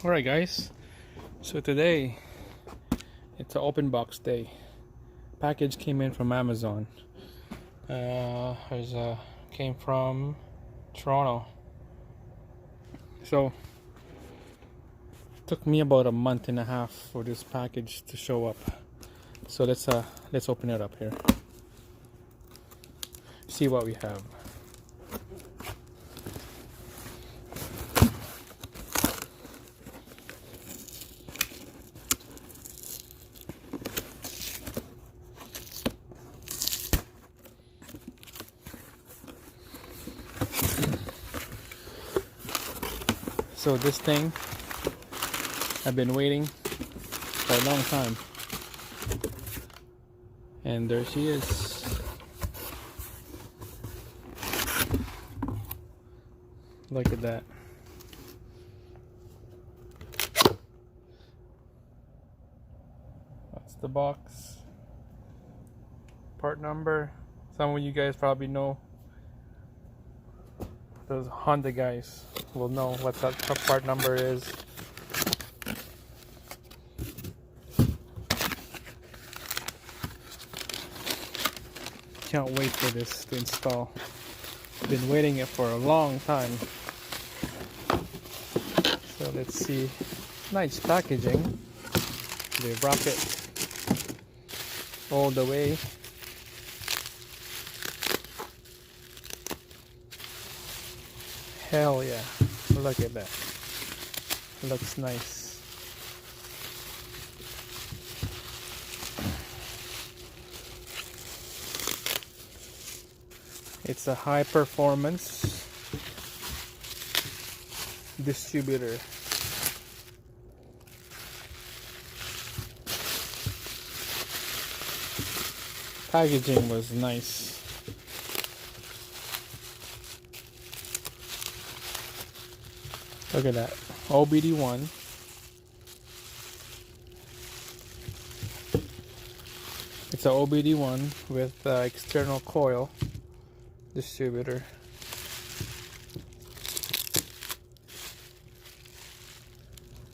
Alright guys, so today it's an open box day. Package came in from Amazon. Came from Toronto. So took me about a month and a half for this package to show up. So let's open it up here. See what we have. So this thing, I've been waiting for a long time, and there she is. Look at that. That's the box. Part number. Some of you guys probably know. Those Honda guys will know what that part number is. Can't wait for this to install. Been waiting it for a long time. So let's see. Nice packaging. They wrap it all the way. Hell yeah, look at that. Looks nice. It's a high performance distributor. Packaging was nice. Look at that. OBD1. It's an OBD1 with external coil distributor.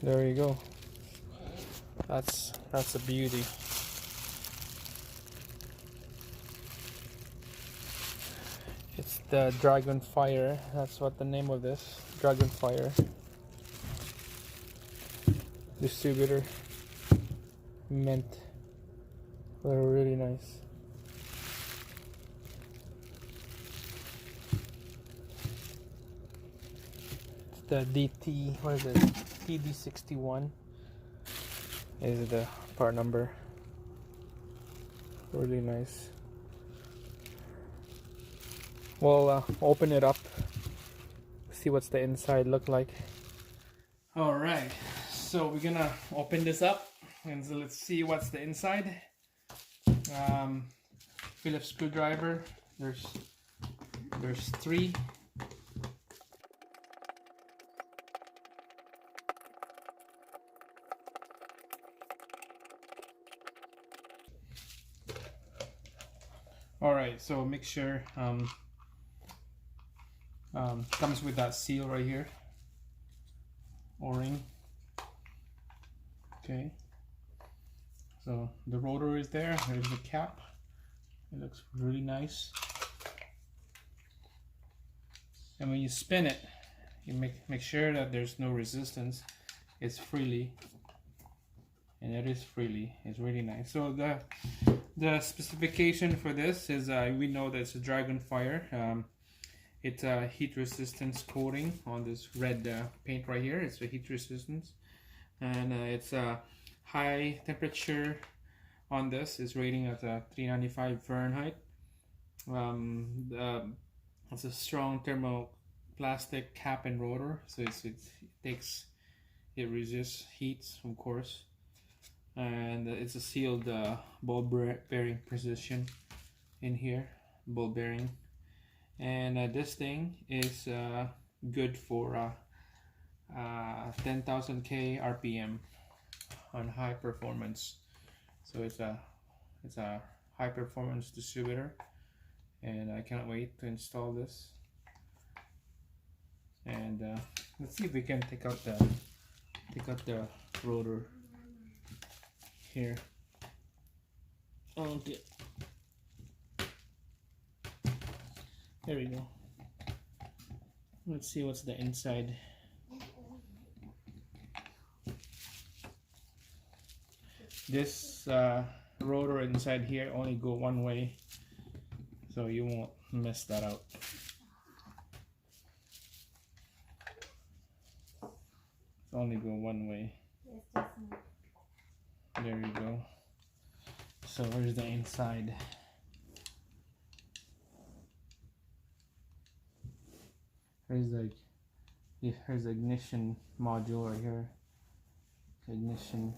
There you go. That's a beauty. It's the Dragonfire. That's what the name of this. Dragonfire distributor. Mint. They're really nice. It's the DT. What is it? TD61 is the part number. Really nice. We'll open it up. See what's the inside look like. All right, so we're gonna open this up and so let's see what's the inside. Phillips screwdriver. There's three. All right, so make sure comes with that seal right here, O-ring. Okay, so the rotor is there. There's the cap. It looks really nice. And when you spin it, you make sure that there's no resistance. It's freely, and it is freely. It's really nice. So the specification for this is we know that it's a Dragonfire. It's a heat resistance coating on this red paint right here. It's a heat resistance, and it's a high temperature on this. Is rating at 395 Fahrenheit. It's a strong thermoplastic cap and rotor, so it resists heat, of course, and it's a sealed ball bearing position in here, ball bearing. And this thing is good for 10,000 RPM on high performance. So it's a high performance distributor, and I can't wait to install this. And let's see if we can take out Pick up the rotor here. Okay. There we go. Let's see what's the inside. This rotor inside here only go one way, so you won't mess that out. Only go one way. There you go. So here's the inside. Here's the ignition module right here. Ignition.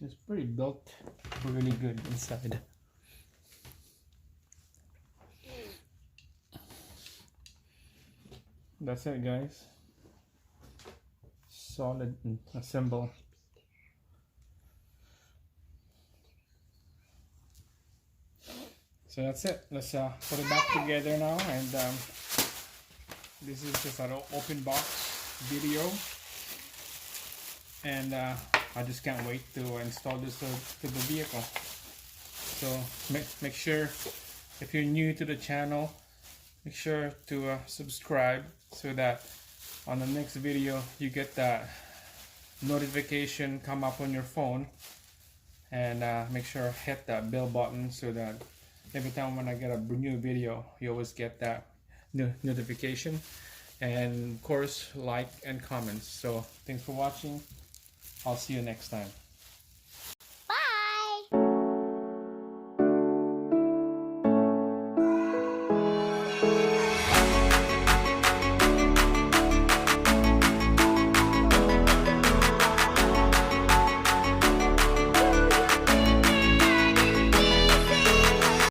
It's pretty built really good inside. That's it, guys. Solid and assemble. So that's it. Let's put it back together now, and this is just an open box video, and I just can't wait to install this to the vehicle. So make sure, if you're new to the channel, make sure to subscribe so that on the next video you get that notification come up on your phone, and make sure hit that bell button so that every time when I get a new video you always get that notification, and of course like and comments. So thanks for watching. I'll see you next time.